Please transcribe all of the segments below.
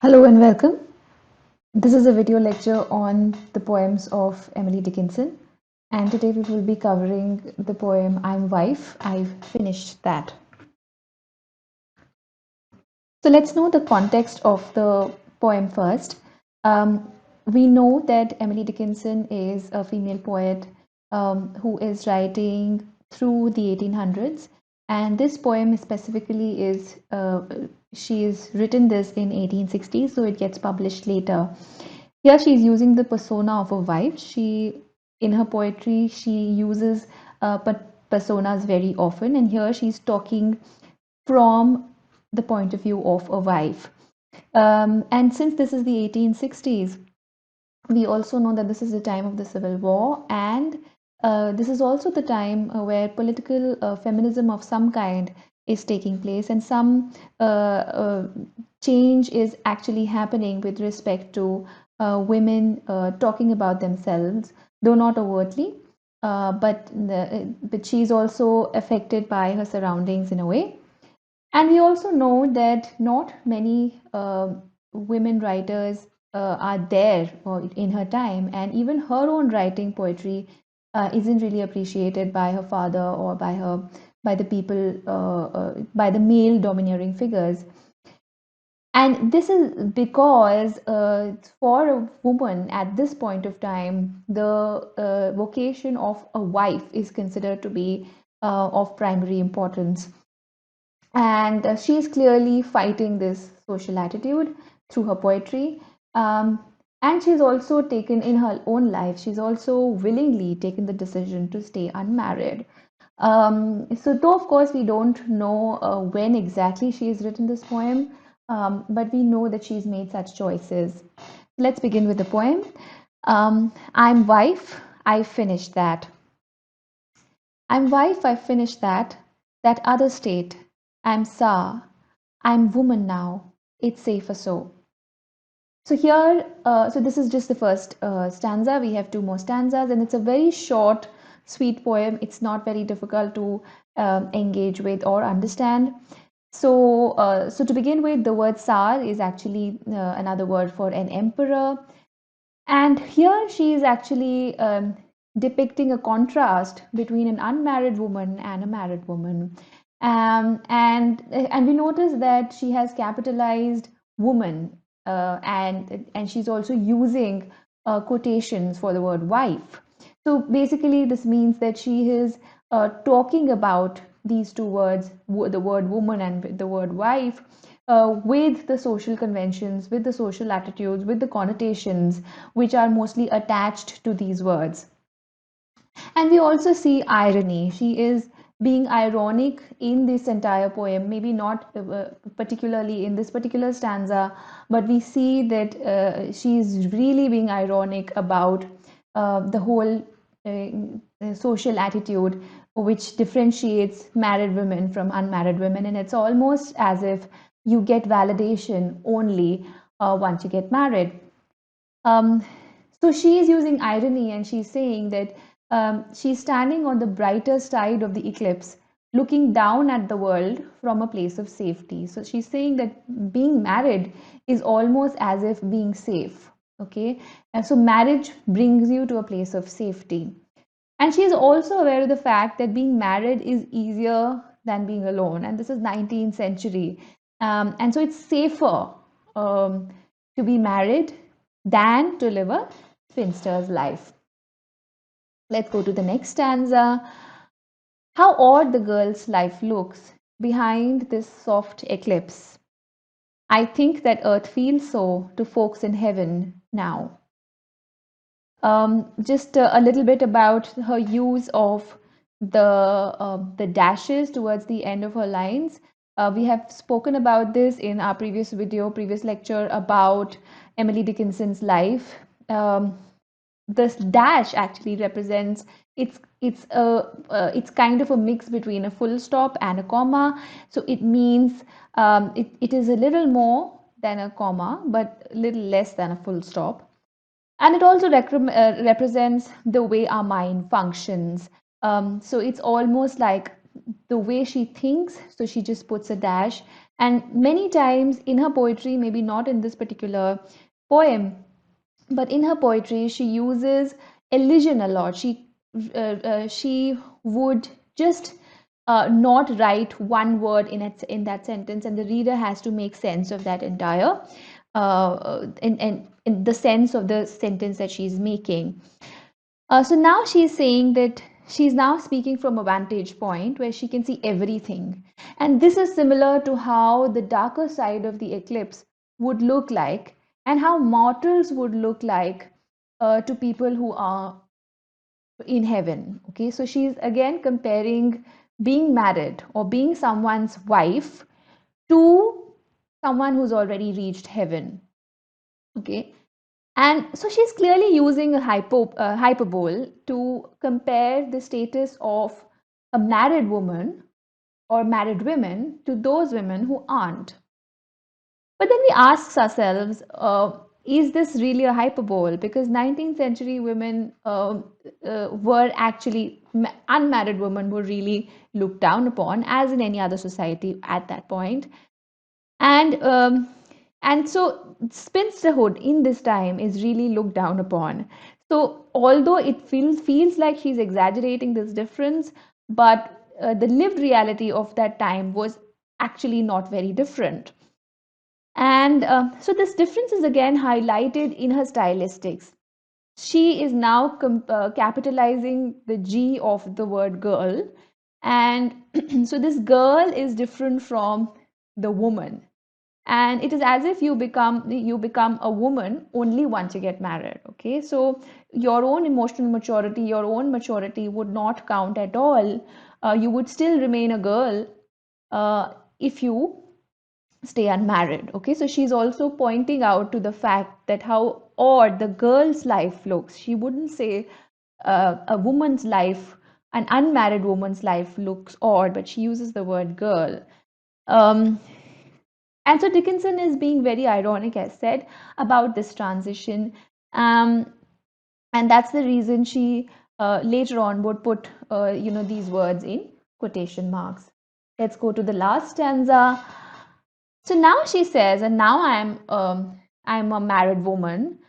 Hello and welcome. This is a video lecture on the poems of Emily Dickinson, and today we will be covering the poem I'm Wife, I've Finished That. So let's know the context of the poem first. We know that Emily Dickinson is a female poet who is writing through the 1800s, and this poem specifically is she is written this in 1860s, so it gets published later. Here she is using the persona of a wife. In her poetry, she uses personas very often, and here she's talking from the point of view of a wife. And since this is the 1860s, we also know that this is the time of the Civil War, and this is also the time where political feminism of some kind is taking place, and some change is actually happening with respect to women talking about themselves, though not overtly. But she's also affected by her surroundings in a way. And we also know that not many women writers are there in her time, and even her own writing poetry isn't really appreciated by her father or by the people, by the male domineering figures. And this is because for a woman at this point of time, the vocation of a wife is considered to be of primary importance. And she is clearly fighting this social attitude through her poetry. And she's also taken in her own life, she's also willingly taken the decision to stay unmarried. So, though of course we don't know when exactly she has written this poem, but we know that she's made such choices. Let's begin with the poem. I'm wife, I finished that. I'm wife, I finished that. That other state. I'm Sa. I'm woman now. It's safer so. So here, so this is just the first stanza. We have two more stanzas, and it's a very short, sweet poem. It's not very difficult to engage with or understand. So to begin with, the word Tsar is actually another word for an emperor. And here she is actually depicting a contrast between an unmarried woman and a married woman. And we notice that she has capitalized woman, and she's also using quotations for the word wife. So basically, this means that she is talking about these two words, the word woman and the word wife, with the social conventions, with the social attitudes, with the connotations which are mostly attached to these words. And we also see irony. She is being ironic in this entire poem, maybe not particularly in this particular stanza, but we see that she is really being ironic about the whole social attitude which differentiates married women from unmarried women. And it's almost as if you get validation only once you get married. Um, so she is using irony, and she's saying that she's standing on the brighter side of the eclipse, looking down at the world from a place of safety. So she's saying that being married is almost as if being safe. Okay, and so marriage brings you to a place of safety. And she is also aware of the fact that being married is easier than being alone. And this is 19th century. And so it's safer to be married than to live a spinster's life. Let's go to the next stanza. How odd the girl's life looks behind this soft eclipse. I think that earth feels so to folks in heaven now. Just a little bit about her use of the dashes towards the end of her lines. We have spoken about this in our previous video, previous lecture about Emily Dickinson's life. This dash actually represents it's kind of a mix between a full stop and a comma. So it means it is a little more than a comma, but a little less than a full stop. And it also represents the way our mind functions. So it's almost like the way she thinks. So she just puts a dash. And many times in her poetry, maybe not in this particular poem, but in her poetry, she uses elision a lot. She would just not write one word in that sentence, and the reader has to make sense of that entire in the sense of the sentence that she's making. So now she's saying that she's now speaking from a vantage point where she can see everything. And this is similar to how the darker side of the eclipse would look like and how mortals would look like to people who are in heaven. Okay, so she's again comparing being married or being someone's wife to someone who's already reached heaven. Okay, and so she's clearly using a hyperbole to compare the status of a married woman or married women to those women who aren't. But then we ask ourselves, is this really a hyperbole? Because 19th century women were actually, unmarried women were really looked down upon, as in any other society at that point. And so spinsterhood in this time is really looked down upon. So although it feels like she's exaggerating this difference, but the lived reality of that time was actually not very different. And so this difference is again highlighted in her stylistics. She is now capitalizing the G of the word girl. And so this girl is different from the woman. And it is as if you become a woman only once you get married. Okay, so your own emotional maturity, your own maturity would not count at all. You would still remain a girl if you stay unmarried. Okay, so she's also pointing out to the fact that how odd the girl's life looks. She wouldn't say a woman's life, an unmarried woman's life looks odd, but she uses the word girl. um, and so Dickinson is being very ironic, as said, about this transition. um, and that's the reason she later on would put these words in quotation marks. Let's go to the last stanza. So now she says, and now I'm a married woman,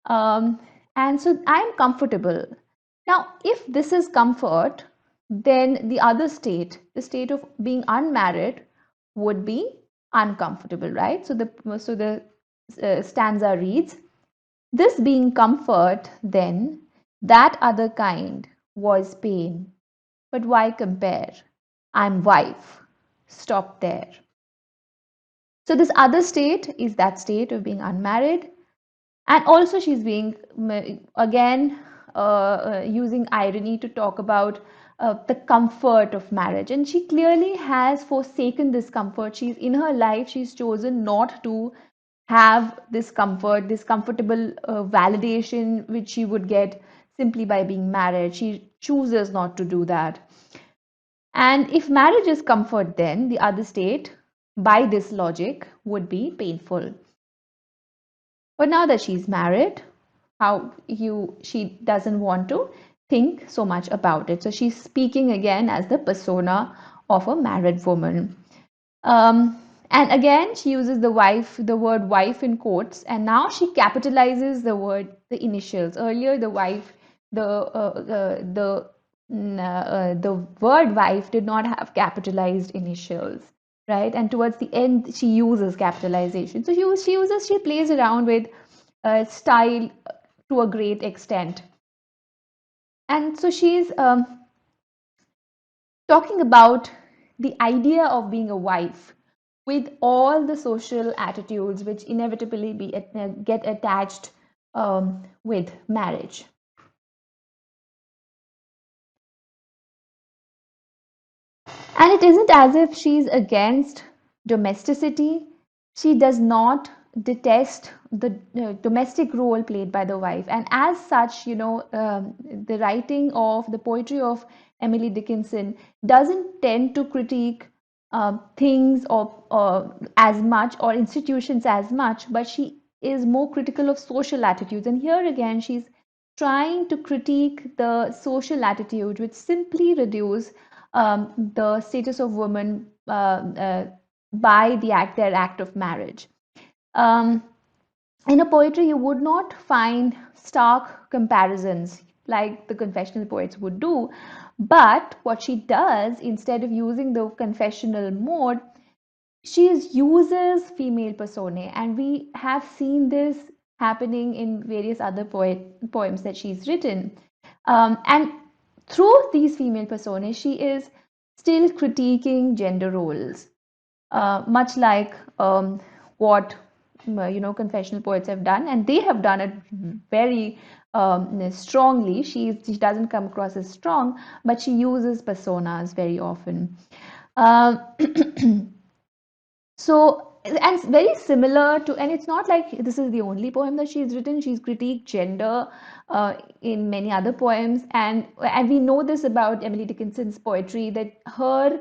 um, and so I'm comfortable. Now, if this is comfort, then the other state, the state of being unmarried, would be uncomfortable, right? So the stanza reads, "This being comfort, then that other kind was pain. But why compare? I'm wife. Stop there." So this other state is that state of being unmarried, and also she's being again using irony to talk about the comfort of marriage, and she clearly has forsaken this comfort. She's in her life, she's chosen not to have this comfort, this comfortable validation which she would get simply by being married. She chooses not to do that. And if marriage is comfort, then the other state, by this logic, would be painful. But now that she's married, she doesn't want to think so much about it. So she's speaking again as the persona of a married woman. Um, and again, she uses the word wife in quotes, and now she capitalizes the initials. Earlier, the word wife did not have capitalized initials, right? And towards the end, she uses capitalization. So she plays around with style to a great extent. And so she's talking about the idea of being a wife with all the social attitudes which inevitably get attached with marriage. And it isn't as if she's against domesticity. She does not detest the domestic role played by the wife. And as such, the writing of the poetry of Emily Dickinson doesn't tend to critique things or as much or institutions as much, but she is more critical of social attitudes. And here again, she's trying to critique the social attitude which simply reduce the status of women by their act of marriage. Um, in a poetry, you would not find stark comparisons like the confessional poets would do. But what she does, instead of using the confessional mode, she uses female personae, and we have seen this happening in various other poems that she's written. And through these female personae, she is still critiquing gender roles, much like what confessional poets have done, and they have done it very strongly. She doesn't come across as strong, but she uses personas very often. Um, so, and it's very similar to, and it's not like this is the only poem that she's written. She's critiqued gender in many other poems, and we know this about Emily Dickinson's poetry, that her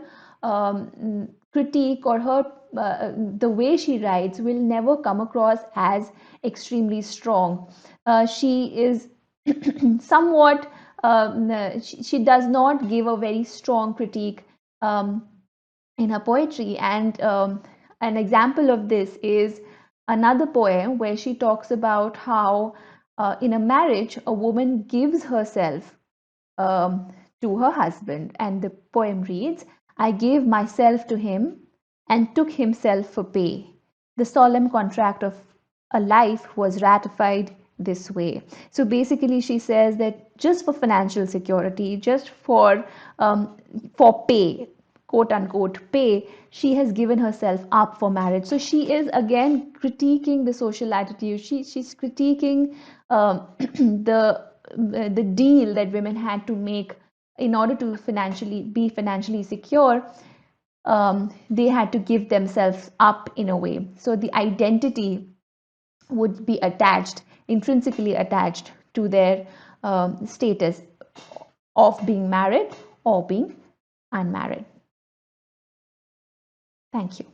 critique, or her the way she writes, will never come across as extremely strong. She is somewhat she does not give a very strong critique in her poetry. And an example of this is another poem where she talks about how in a marriage a woman gives herself um, to her husband. And the poem reads, I gave myself to him and took himself for pay. The solemn contract of a life was ratified this way. So basically, she says that just for financial security, just for pay, quote unquote pay, she has given herself up for marriage. So she is again critiquing the social attitude. She's critiquing the deal that women had to make in order to be financially secure. They had to give themselves up in a way. So the identity would be intrinsically attached to their status of being married or being unmarried. Thank you.